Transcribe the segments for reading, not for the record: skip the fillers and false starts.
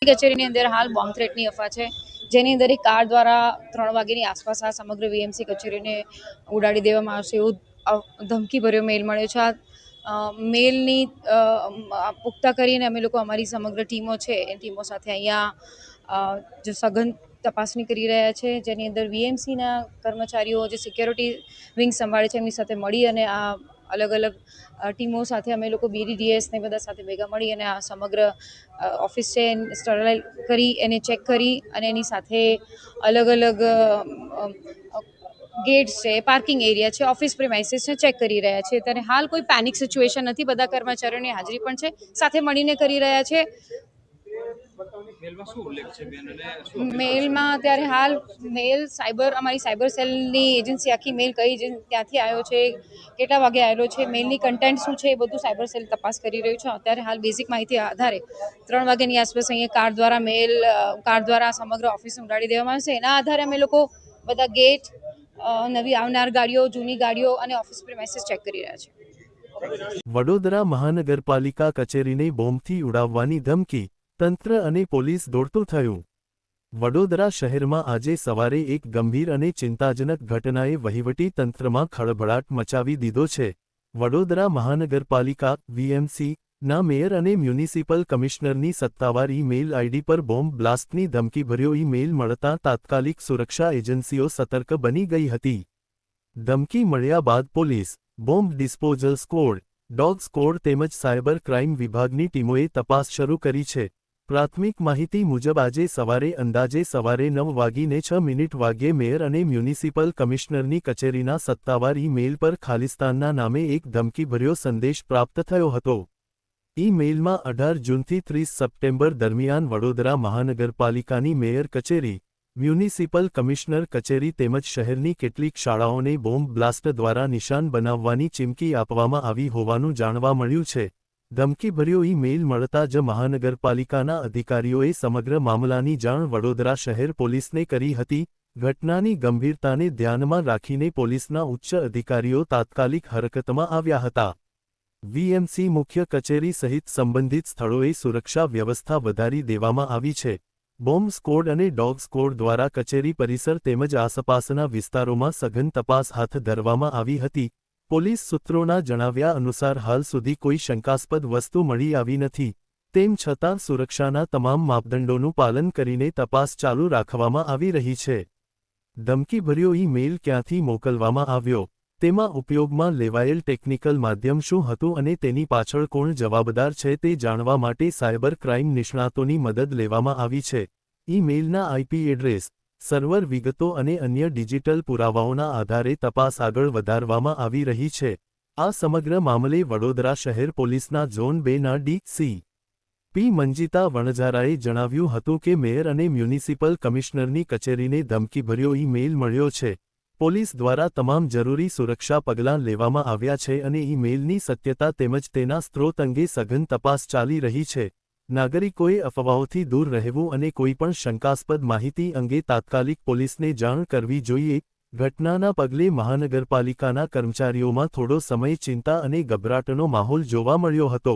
કચેરીની અંદર હાલ બોમ્બ થ્રેટની અફવા છે, જેની અંદર એક કાર દ્વારા 3 વાગ્યાની આસપાસ આ સમગ્ર વીએમસી કચેરીને ઉડાડી દેવામાં આવશે એવું ધમકીભર્યો મેલ મળ્યો છે. મેલની પુખ્તા કરીને અમે લોકો અમારી સમગ્ર ટીમો છે એ ટીમો સાથે અહીંયા જે સઘન તપાસણી કરી રહ્યા છે, જેની અંદર વીએમસીના કર્મચારીઓ જે સિક્યોરિટી વિંગ સંભાળે છે એમની સાથે મળી અને આ અલગ અલગ ટીમો સાથે અમે લોકો BDDS ને બધા સાથે ભેગા મળી અને આ સમગ્ર ઓફિસ છે સ્ટરલાઇઝ કરી એને ચેક કરી અને એની સાથે અલગ અલગ ગેટ્સ છે, પાર્કિંગ એરિયા છે, ઓફિસ પ્રિમાઇસીસ છે ચેક કરી રહ્યા છે. ત્યારે હાલ કોઈ પેનિક સિચ્યુએશન નથી, બધા કર્મચારીઓની હાજરી પણ છે, સાથે મળીને કરી રહ્યા છે. મેલમાં અત્યારે હાલ મેલ અમારી સાયબર સેલની એજન્સી આખી મેલ કઈ ત્યાંથી આવ્યો છે, કેટલા વાગે આવેલો છે, મેલની કન્ટેન્ટ શું છે એ બધું સાયબર સેલ તપાસ કરી રહ્યું છે. અત્યારે હાલ બેઝિક માહિતી આધારે 3 વાગ્યાની આસપાસ અહીંયા કાર દ્વારા સમગ્ર ઓફિસ ઉડાડી દેવામાં આવશે. એના આધારે અમે લોકો બધા ગેટ, નવી આવનાર ગાડીઓ, જૂની ગાડીઓ અને ઓફિસ પ્રિમાઇસીસ ચેક કરી રહ્યા છે. વડોદરા મહાનગરપાલિકા કચેરીને બોમ્બથી ઉડાવવાની ધમકી, તંત્ર અને પોલીસ દોડતું થયું. વડોદરા શહેરમાં આજે સવારે એક ગંભીર અને ચિંતાજનક ઘટનાએ વહીવટી તંત્રમાં ખળભળાટ મચાવી દીધો છે. વડોદરા મહાનગરપાલિકા VMC ના મેયર અને મ્યુનિસિપલ કમિશનરની સત્તાવાર ઈ-મેલ આઈડી પર બોમ્બ બ્લાસ્ટની ધમકીભર્યો ઈ-મેલ મળતા તાત્કાલિક સુરક્ષા એજન્સીઓ સતર્ક બની ગઈ હતી. ધમકી મળ્યા બાદ police, bomb disposal squad, dog squad તેમજ સાયબર ક્રાઇમ વિભાગની ટીમોએ તપાસ શરૂ કરી છે. પ્રાથમિક માહિતી મુજબ આજે અંદાજે સવારે 9:06 વાગ્યે મેયર અને મ્યુનિસિપલ કમિશનરની કચેરીના સત્તાવાર ઈ-મેલ પર ખાલિસ્તાનના નામે એક ધમકીભર્યો સંદેશ પ્રાપ્ત થયો હતો. ઈ-મેલમાં 18 જૂનથી 30 સપ્ટેમ્બર દરમિયાન વડોદરા મહાનગરપાલિકાની મેયર કચેરી, મ્યુનિસિપલ કમિશનર કચેરી તેમજ શહેરની કેટલીક શાળાઓને બોમ્બ બ્લાસ્ટ દ્વારા નિશાન બનાવવાની ચીમકી આપવામાં આવી હોવાનું જાણવા મળ્યું છે. ધમકીભર્યો ઈ-મેલ મળતા જ મહાનગરપાલિકાના અધિકારીઓએ સમગ્ર મામલાની જાણ વડોદરા શહેર પોલીસને કરી હતી. ઘટનાની ગંભીરતાને ધ્યાનમાં રાખીને પોલીસના ઉચ્ચ અધિકારીઓ તાત્કાલિક હરકતમાં આવ્યા હતા. VMC મુખ્ય કચેરી સહિત સંબંધિત સ્થળોએ સુરક્ષા વ્યવસ્થા વધારી દેવામાં આવી છે. બોમ્બ સ્ક્વોડ અને ડોગ સ્ક્વોડ દ્વારા કચેરી પરિસર તેમજ આસપાસના વિસ્તારોમાં સઘન તપાસ હાથ ધરવામાં આવી હતી. પોલીસ સૂત્રોના જણાવ્યા અનુસાર હાલ સુધી કોઈ શંકાસ્પદ વસ્તુ મળી આવી નથી. તેમ છતાં સુરક્ષાના તમામ માપદંડોનું પાલન કરીને તપાસ ચાલુ રાખવામાં આવી રહી છે. ધમકીભર્યો ઈ-મેલ ક્યાંથી મોકલવામાં આવ્યો, તેમાં ઉપયોગમાં લેવાયેલ ટેકનિકલ માધ્યમ શું હતું અને તેની પાછળ કોણ જવાબદાર છે તે જાણવા માટે સાયબર ક્રાઇમ નિષ્ણાતોની મદદ લેવામાં આવી છે. ઈ-મેલના IP એડ્રેસ, સર્વર વિગતો અને અન્ય ડિજિટલ પુરાવાઓના આધારે તપાસ આગળ વધારવામાં આવી રહી છે. આ સમગ્ર મામલે વડોદરા શહેર પોલીસના ઝોન 2ના DCP મંજિતા વણઝારાએ જણાવ્યું હતું કે મેયર અને મ્યુનિસિપલ કમિશનરની કચેરીને ધમકીભર્યો ઈ-મેલ મળ્યો છે. પોલીસ દ્વારા તમામ જરૂરી સુરક્ષા પગલાં લેવામાં આવ્યા છે અને ઈ-મેલની સત્યતા તેમજ તેના સ્ત્રોત અંગે સઘન તપાસ ચાલી રહી છે. નાગરિકોએ અફવાઓથી દૂર રહેવું અને કોઈપણ શંકાસ્પદ માહિતી અંગે તાત્કાલિક પોલીસને જાણ કરવી જોઈએ. ઘટનાના પગલે મહાનગરપાલિકાના કર્મચારીઓમાં થોડો સમય ચિંતા અને ગભરાટનો માહોલ જોવા મળ્યો હતો.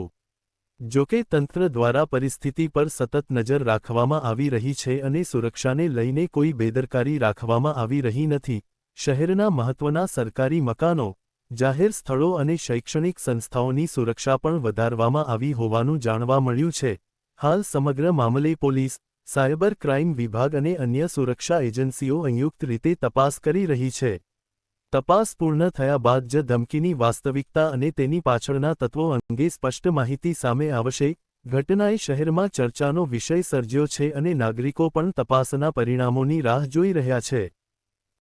જોકે તંત્ર દ્વારા પરિસ્થિતિ પર સતત નજર રાખવામાં આવી રહી છે અને સુરક્ષાને લઈને કોઈ બેદરકારી રાખવામાં આવી રહી નથી. શહેરના મહત્વના સરકારી મકાનો, જાહેર સ્થળો અને શૈક્ષણિક સંસ્થાઓની સુરક્ષા પણ વધારવામાં આવી હોવાનું જાણવા મળ્યું છે. હાલ સમગ્ર મામલે પોલીસ, સાયબર ક્રાઇમ વિભાગ અને અન્ય સુરક્ષા એજન્સીઓ સંયુક્ત રીતે તપાસ કરી રહી છે. તપાસ પૂર્ણ થયા બાદ જ ધમકીની વાસ્તવિકતા અને તેની પાછળના તત્વો અંગે સ્પષ્ટ માહિતી સામે આવશે. ઘટનાએ શહેરમાં ચર્ચાનો વિષય સર્જ્યો છે અને નાગરિકો પણ તપાસના પરિણામોની રાહ જોઈ રહ્યા છે.